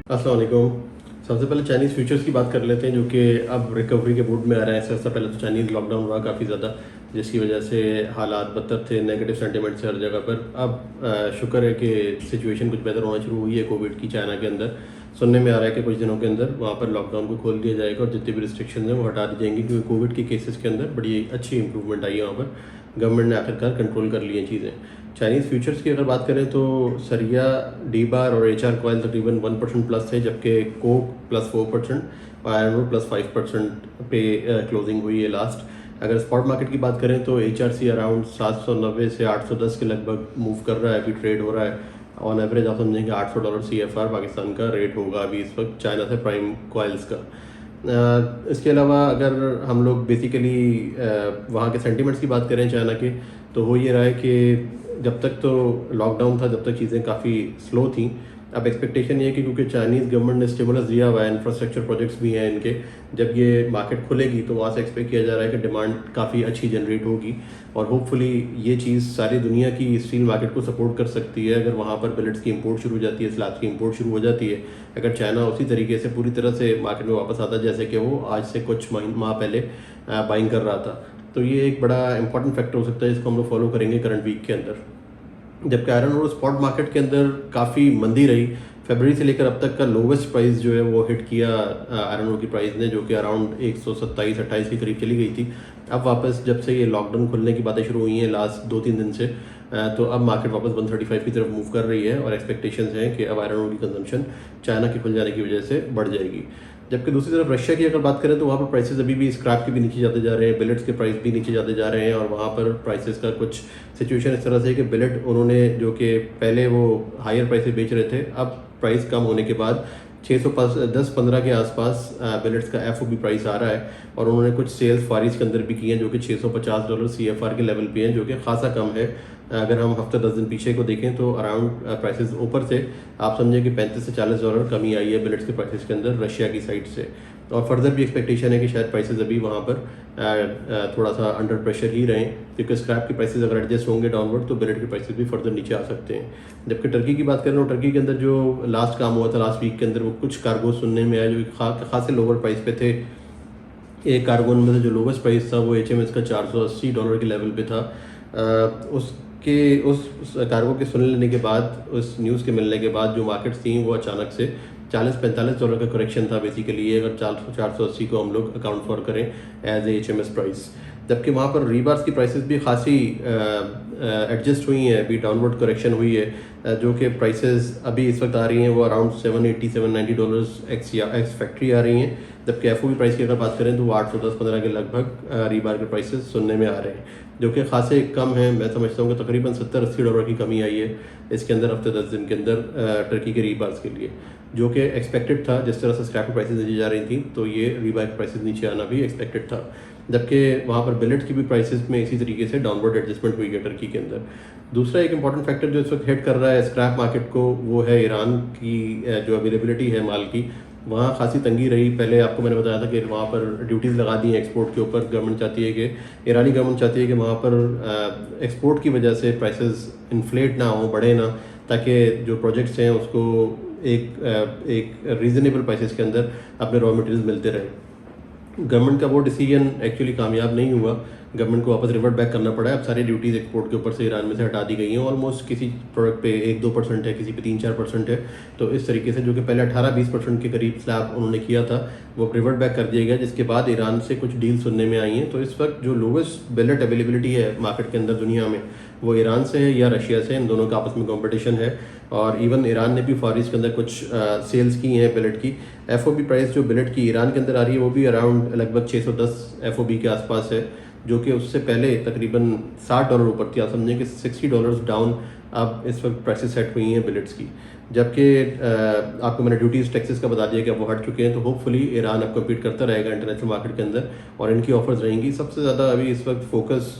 अस्सलाम वालेकुम। सबसे पहले चाइनीज़ फ्यूचर्स की बात कर लेते हैं, जो कि अब रिकवरी के मूड में आ रहा है। सबसे पहले तो चाइनीज़ लॉकडाउन हुआ काफ़ी ज़्यादा, जिसकी वजह से हालात बदतर थे, नेगेटिव सेंटिमेंट से हर जगह पर। अब शुक्र है कि सिचुएशन कुछ बेहतर होना शुरू हुई है कोविड की चाइना के अंदर। सुनने में आ रहा है कि कुछ दिनों के अंदर वहाँ पर लॉकडाउन को खोल दिया जाएगा और जितनी भी रिस्ट्रिक्शन हैं वो हटा दी जाएंगी, क्योंकि कोविड के केसेस के अंदर बड़ी अच्छी इंप्रूवमेंट आई है। वहाँ पर गवर्नमेंट ने आखिरकार कंट्रोल कर ली हैं चीज़ें। चाइनीज़ फ्यूचर्स की अगर बात करें तो सरिया, डी बार और एच आर कॉयल तकरीबन 1% प्लस थे, जबकि कोक प्लस 4% और आयरन ओर प्लस 5% पे क्लोजिंग हुई है लास्ट। अगर स्पॉट मार्केट की बात करें तो एच आर सी अराउंड 790 से 810 के लगभग मूव कर रहा है, अभी ट्रेड हो रहा है। ऑन एवरेज आप समझेंगे $800 CFR पाकिस्तान का रेट होगा अभी इस वक्त चाइना से प्राइम कॉइल्स का। इसके अलावा अगर हम लोग बेसिकली वहाँ के सेंटिमेंट्स की बात करें चाइना के, तो हो ये रहा है कि जब तक तो लॉकडाउन था, जब तक चीज़ें काफ़ी स्लो थी। अब एक्सपेक्टेशन ये है कि क्योंकि चाइनीज़ गवर्नमेंट ने स्टिमुलस दिया हुआ है, इंफ्रास्ट्रक्चर प्रोजेक्ट्स भी हैं इनके, जब ये मार्केट खुलेगी तो वहाँ से एक्सपेक्ट किया जा रहा है कि डिमांड काफ़ी अच्छी जनरेट होगी और होपफुली ये चीज़ सारी दुनिया की स्टील मार्केट को सपोर्ट कर सकती है। अगर वहाँ पर बिलेट्स की इंपोर्ट शुरू हो जाती है, स्लैब्स की इंपोर्ट शुरू हो जाती है, अगर चाइना उसी तरीके से पूरी तरह से मार्केट में वापस आता है जैसे कि वो आज से कुछ माह पहले बाइंग कर रहा था, तो ये एक बड़ा इंपॉर्टेंट फैक्टर हो सकता है जिसको हम लोग फॉलो करेंगे करंट वीक के अंदर। जबकि आयरन और स्पॉट मार्केट के अंदर काफ़ी मंदी रही। फरवरी से लेकर अब तक का लोवेस्ट प्राइस जो है वो हिट किया आयरन और की प्राइस ने, जो कि अराउंड 127-28 के करीब चली गई थी। अब वापस जब से ये लॉकडाउन खुलने की बातें शुरू हुई हैं लास्ट 2-3 दिन से, तो अब मार्केट वापस 135 की तरफ मूव कर रही है और एक्सपेक्टेशंस हैं कि अब आयरन और की कंजम्पशन चाइना के खुल जाने की वजह से बढ़ जाएगी। जबकि दूसरी तरफ रशिया की अगर बात करें तो वहाँ पर प्राइसेस अभी भी स्क्रैप के भी नीचे जाते जा रहे हैं, बिलेट्स के प्राइस भी नीचे जाते जा रहे हैं और वहाँ पर प्राइसेस का कुछ सिचुएशन इस तरह से है कि बिलेट उन्होंने जो कि पहले वो हायर प्राइस से बेच रहे थे, अब प्राइस कम होने के बाद 610-15 के आसपास बिलेट्स का FOB प्राइस आ रहा है और उन्होंने कुछ सेल्स फारिज के अंदर भी की हैं जो कि $650 CFR के लेवल पे हैं, जो कि खासा कम है। अगर हम हफ्ते 10 दिन पीछे को देखें तो अराउंड प्राइसेस ऊपर से आप समझें कि $35 से $40 कमी आई है बिलेट्स के प्राइसेस के अंदर रशिया की साइड से। और फर्दर भी एक्सपेक्टेशन है कि शायद प्राइसेस अभी वहाँ पर थोड़ा सा अंडर प्रेशर ही रहें, क्योंकि स्क्रैप के प्राइसेस अगर एडजस्ट होंगे डाउनवर्ड तो बिलेट के प्राइसेस भी फर्दर नीचे आ सकते हैं। जबकि टर्की की बात करें तो टर्की के अंदर जो लास्ट काम हुआ था लास्ट वीक के अंदर, वो कुछ कार्गो सुनने में आया जो खासे लोअर प्राइस पे थे। एक कार्गो में से जो लोवेस्ट प्राइस था वो HMS का $480 के लेवल पे था। उस कार्गो के सुन लेने के बाद, उस न्यूज़ के मिलने के बाद जो मार्केट्स थी वो अचानक से $40-45 का करेक्शन था बेसिकली, ये अगर 480 को हम लोग अकाउंट फॉर करें एज ए HMS प्राइस। जबकि वहाँ पर रीबार्स की प्राइसेस भी खासी एडजस्ट हुई हैं, अभी डाउनवर्ड करेक्शन हुई है, जो कि प्राइसेस अभी इस वक्त आ रही हैं वो अराउंड $780-790 एक्स फैक्ट्री आ रही हैं। जबकि FOB प्राइस की अगर बात करें तो वो 810-15 के लगभग रीबार के प्राइसेस सुनने में आ रहे हैं, जो कि खासे कम है। मैं समझता हूँ कि तकरीबन $70-80 की कमी आई है इसके अंदर हफ्ते 10 दिन के अंदर टर्की के रीबार्स के लिए, जो कि एक्सपेक्टेड था। जिस तरह से स्क्रैप प्राइसेस नीचे जा रही थी तो ये रीबार प्राइसेस नीचे आना भी एक्सपेक्टेड था। जबकि वहाँ पर बिलेट की भी प्राइसेस में इसी तरीके से डाउनवर्ड एडजस्टमेंट हुई है टर्की के अंदर। दूसरा एक इंपॉर्टेंट फैक्टर जो इस वक्त हिट कर रहा है स्क्रैप मार्केट को, वो है ईरान की जो अवेलेबिलिटी है माल की। वहाँ खासी तंगी रही। पहले आपको मैंने बताया था कि वहाँ पर ड्यूटीज़ लगा दी हैं एक्सपोर्ट के ऊपर। गवर्नमेंट चाहती है कि ईरानी गवर्नमेंट चाहती है कि वहाँ पर एक्सपोर्ट की वजह से प्राइसेस इन्फ्लेट ना हो, बढ़े ना, ताकि जो प्रोजेक्ट्स हैं उसको एक रीज़नेबल प्राइसेस के अंदर अपने रॉ मटेरियल्स मिलते रहे। गवर्नमेंट का वो डिसीजन एक्चुअली कामयाब नहीं हुआ, गवर्नमेंट को वापस रिवर्ट बैक करना पड़ा है। अब सारी ड्यूटीज़ एक्सपोर्ट के ऊपर से ईरान में से हटा दी गई हैं। ऑलमोस्ट किसी प्रोडक्ट पे 1-2% है, किसी पे 3-4% है। तो इस तरीके से जो कि पहले 18-20% के करीब स्लैब उन्होंने किया था वो रिवर्ट बैक कर दिया गया, जिसके बाद ईरान से कुछ डील सुनने में आई हैं। तो इस वक्त जो लोवेस्ट बिलेट अवेलेबिलिटी है मार्केट के अंदर दुनिया में वो ईरान से है या रशिया से, इन दोनों का आपस में कॉम्पिटिशन है। और इवन ईरान ने भी फॉरिस के अंदर कुछ सेल्स की हैं बिलेट की। FOB प्राइस जो बिलेट की ईरान के अंदर आ रही है वो भी अराउंड लगभग 610 FOB के आसपास है, जो कि उससे पहले तकरीबन $60 ऊपर थी। आप समझें कि $60 डाउन अब इस वक्त प्राइसेस सेट हुई हैं बिलेट्स की। जबकि आपको मैंने ड्यूटीज़ टैक्सेस का बता दिया कि अब वो हट चुके हैं। तो होपफुली ईरान अब कम्पीट करता रहेगा इंटरनेशनल मार्केट के अंदर और इनकी ऑफर्स रहेंगी। सबसे ज़्यादा अभी इस वक्त फोकस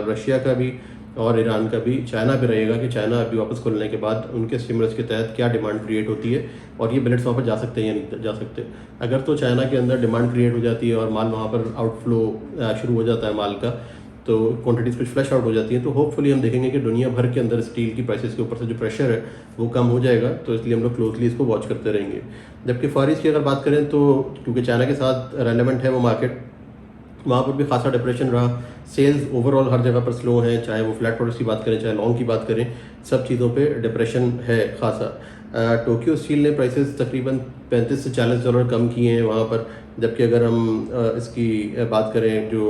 रशिया का भी और ईरान का भी, चाइना पे रहेगा कि चाइना अभी वापस खुलने के बाद उनके स्टिमुलस के तहत क्या डिमांड क्रिएट होती है और ये बिलेट्स वहाँ पर जा सकते हैं या नहीं जा सकते। अगर तो चाइना के अंदर डिमांड क्रिएट हो जाती है और माल वहाँ पर आउटफ्लो शुरू हो जाता है माल का, तो क्वांटिटीज़ कुछ फ्लैश आउट हो जाती हैं। तो होपफुली हम देखेंगे कि दुनिया भर के अंदर स्टील की प्राइसेस के ऊपर से जो प्रेशर है वो कम हो जाएगा, तो इसलिए हम लोग क्लोजली इसको वॉच करते रहेंगे। जबकि फार ईस्ट की अगर बात करें तो क्योंकि चाइना के साथ रेलेवेंट है वो मार्केट, वहाँ पर भी खासा डिप्रेशन रहा। सेल्स ओवरऑल हर जगह पर स्लो हैं, चाहे वो फ्लैट प्रोडक्ट्स की बात करें चाहे लॉन्ग की बात करें, सब चीज़ों पे डिप्रेशन है खासा। टोक्यो स्टील ने प्राइसेस तकरीबन 35 से $40 कम किए हैं वहाँ पर। जबकि अगर हम इसकी बात करें जो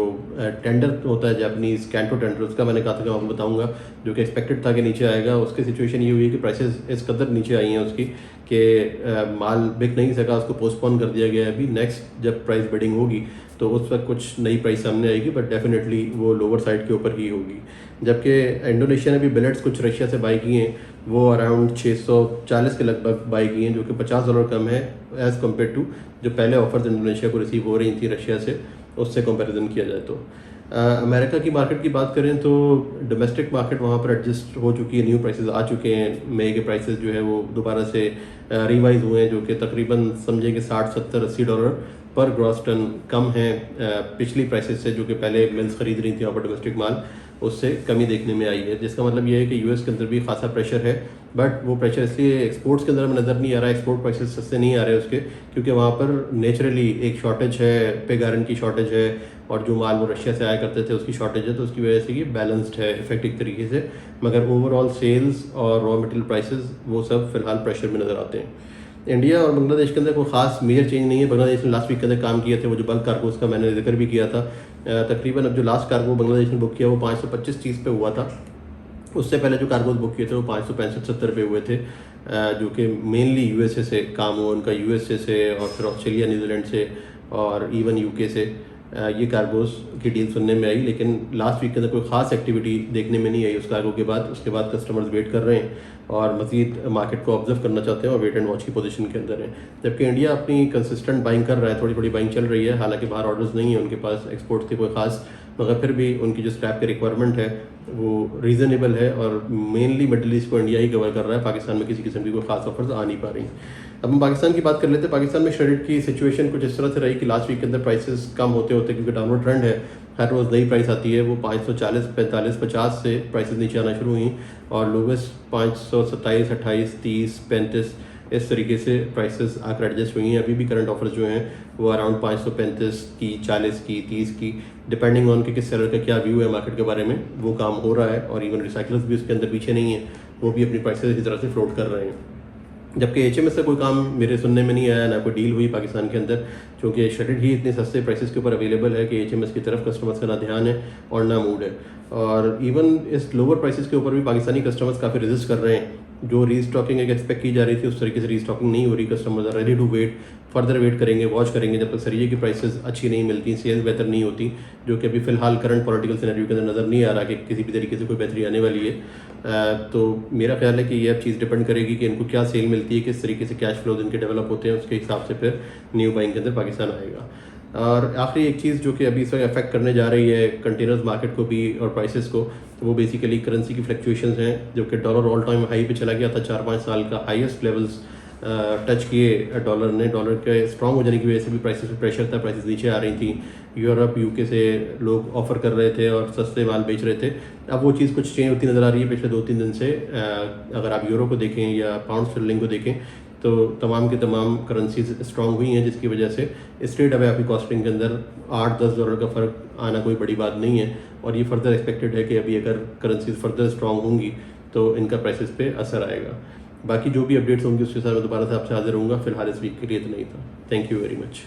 टेंडर होता है जापानीज़ कैंटो टेंडर, उसका मैंने कहा था कि मैं आपको बताऊंगा, जो कि एक्सपेक्टेड था कि नीचे आएगा, उसकी सिचुएशन ये हुई है कि प्राइसेस इस कदर नीचे आई हैं उसकी कि माल बिक नहीं सका, उसको पोस्टपोन कर दिया गया है। अभी नेक्स्ट जब प्राइस बिडिंग होगी तो उस वक्त कुछ नई प्राइस सामने आएगी, बट डेफिनेटली वो लोअर साइड के ऊपर ही होगी। जबकि इंडोनेशिया ने भी बिलेट्स कुछ रशिया से बाई किए हैं, वो अराउंड 640 के लगभग बाई किए हैं, जो कि $50 कम है एज़ कम्पेयर टू जो पहले ऑफर्स इंडोनेशिया को रिसीव हो रही थी रशिया से, उससे कंपैरिजन किया जाए तो। अमेरिका की मार्केट की बात करें तो डोमेस्टिक मार्केट वहाँ पर एडजस्ट हो चुकी है, न्यू प्राइसेस आ चुके हैं। मई के प्राइसेस जो है वो दोबारा से रिवाइज हुए हैं, जो कि तकरीबन समझे कि $60-70-80 पर ग्रॉस टन कम है पिछली प्राइसेस से, जो कि पहले मिल्स खरीद रही थी वहाँ पर डोमेस्टिक माल, उससे कमी देखने में आई है। जिसका मतलब ये है कि यूएस के अंदर भी खासा प्रेशर है, बट वो प्रेशर इसलिए एक्सपोर्ट्स के अंदर हमें नज़र नहीं आ रहा है, एक्सपोर्ट प्राइसेस सस्ते नहीं आ रहे उसके, क्योंकि वहाँ पर नेचुरली एक शॉर्टेज है, पिग आयरन की शॉर्टेज है, और जो माल वो रशिया से आया करते थे उसकी शॉर्टेज है, तो उसकी वजह से ये बैलेंस्ड है इफेक्टिव तरीके से। मगर ओवरऑल सेल्स और रॉ मटेरियल प्राइसेस वो सब फिलहाल प्रेशर में नज़र आते हैं। इंडिया और बांग्लादेश के अंदर कोई खास मेजर चेंज नहीं है। बांग्लादेश ने लास्ट वीक के अंदर काम किए थे, वो जो बल्क कार्गोज का मैंने जिक्र भी किया था। तकरीबन अब जो लास्ट कार्गो बांग्लादेश ने बुक किया वो 525 पे हुआ था। उससे पहले जो कार्गोज बुक किए थे वो 565-70 पे हुए थे, जो कि मेनली यूएसए से काम हुआ उनका, यूएसए से और फिर ऑस्ट्रेलिया, न्यूजीलैंड से और इवन यूके से ये कार्गोज की डील सुनने में आई। लेकिन लास्ट वीक के अंदर कोई खास एक्टिविटी देखने में नहीं आई उस कार्गो के बाद। उसके बाद कस्टमर्स वेट कर रहे हैं और मज़ीद मार्केट को ऑब्जर्व करना चाहते हैं और वेट एंड वॉच की पोजीशन के अंदर है। जबकि इंडिया अपनी कंसिस्टेंट बाइंग कर रहा है, थोड़ी थोड़ी बाइंग चल रही है, हालांकि बाहर ऑर्डर्स नहीं है उनके पास एक्सपोर्ट के कोई खास, मगर फिर भी उनकी जो स्क्रैप की रिक्वायरमेंट है वो रीज़नेबल है और मेनली मिडल ईस्ट को इंडिया ही कवर कर रहा है। पाकिस्तान में किसी किस्म की कोई खास ऑफर्स आ नहीं पा रही। अब हम पाकिस्तान की बात कर लेते हैं। पाकिस्तान में श्रेडेड की सिचुएशन कुछ इस तरह से रही कि लास्ट वीक के अंदर प्राइसेस कम होते होते, क्योंकि डाउनवर्ड ट्रेंड है, हर रोज़ नई प्राइस आती है, वो 540, 45, 50 से प्राइसेस नीचे आना शुरू हुई और लोवेस्ट 527, 28, 30, 35 इस तरीके से प्राइसेस आकर एडजस्ट हुई हैं। अभी भी करंट ऑफर्स जो हैं वो अराउंड 535 की, 40 की, 30 की, डिपेंडिंग ऑन कि किस सेलर का क्या व्यू है मार्केट के बारे में, वो काम हो रहा है। और इवन रिसाइकलर्स भी उसके अंदर पीछे नहीं है, वो भी अपनी प्राइसेस इसी तरह से फ्लोट कर रहे हैं। जबकि एचएमएस से कोई काम मेरे सुनने में नहीं आया, ना कोई डील हुई पाकिस्तान के अंदर, क्योंकि शेडेड ही इतने सस्ते प्राइसेस के ऊपर अवेलेबल है कि एचएमएस की तरफ कस्टमर्स का ना ध्यान है और ना मूड है। और इवन इस लोअर प्राइसेस के ऊपर भी पाकिस्तानी कस्टमर्स काफ़ी रेजिस्ट कर रहे हैं। जो रीस्टॉकिंग एक एक्सपेक्ट की जा रही थी उस तरीके से रीस्टॉकिंग नहीं हो रही। Customers are ready to wait, further wait करेंगे, वॉच करेंगे जब तक सरिये की प्राइसेस अच्छी नहीं मिलती, सेल्स बेहतर नहीं होती, जो कि अभी फिलहाल करंट पॉलिटिकल सिनेरियो के अंदर नज़र नहीं आ रहा कि किसी भी तरीके से कोई बेहतरी आने वाली है। तो मेरा ख्याल है कि ये अब चीज़ डिपेंड करेगी कि इनको क्या सेल मिलती है, किस तरीके से कैश फ्लोज इनके डेवलप होते हैं, उसके हिसाब से फिर न्यू बाइंग के अंदर पाकिस्तान आएगा। और आखिरी एक चीज़ जो कि अभी इस वक्त अफेक्ट करने जा रही है कंटेनर्स मार्केट को भी और प्राइसेस को, तो वो बेसिकली करेंसी की फ्लक्चुएशंस हैं, जो कि डॉलर ऑल टाइम हाई पे चला गया था, 4-5 साल का हाईएस्ट लेवल्स टच किए डॉलर ने। डॉलर के स्ट्रॉन्ग हो जाने की वजह से भी प्राइसेस पे प्रेशर था, प्राइसेस नीचे आ रही थी। यूरोप, यूके से लोग ऑफर कर रहे थे और सस्ते माल बेच रहे थे। अब वो चीज़ कुछ चेंज होती नज़र आ रही है पिछले 2-3 दिन से। अगर आप यूरो को देखें या पाउंड स्टर्लिंग को देखें तो तमाम की तमाम करेंसीज स्ट्रॉन्ग हुई हैं, जिसकी वजह से स्ट्रेट अवे आपकी कॉस्टिंग के अंदर $8-10 का फ़र्क आना कोई बड़ी बात नहीं है। और ये फर्दर एक्सपेक्टेड है कि अभी अगर करेंसीज फर्दर स्ट्रॉन्ग होंगी तो इनका प्राइसेस पे असर आएगा। बाकी जो भी अपडेट्स होंगी उसके साथ मैं दोबारा से आपसे हाजिर रहूँगा। फिलहाल इस वीक के लिए इतना ही था। Thank you very much.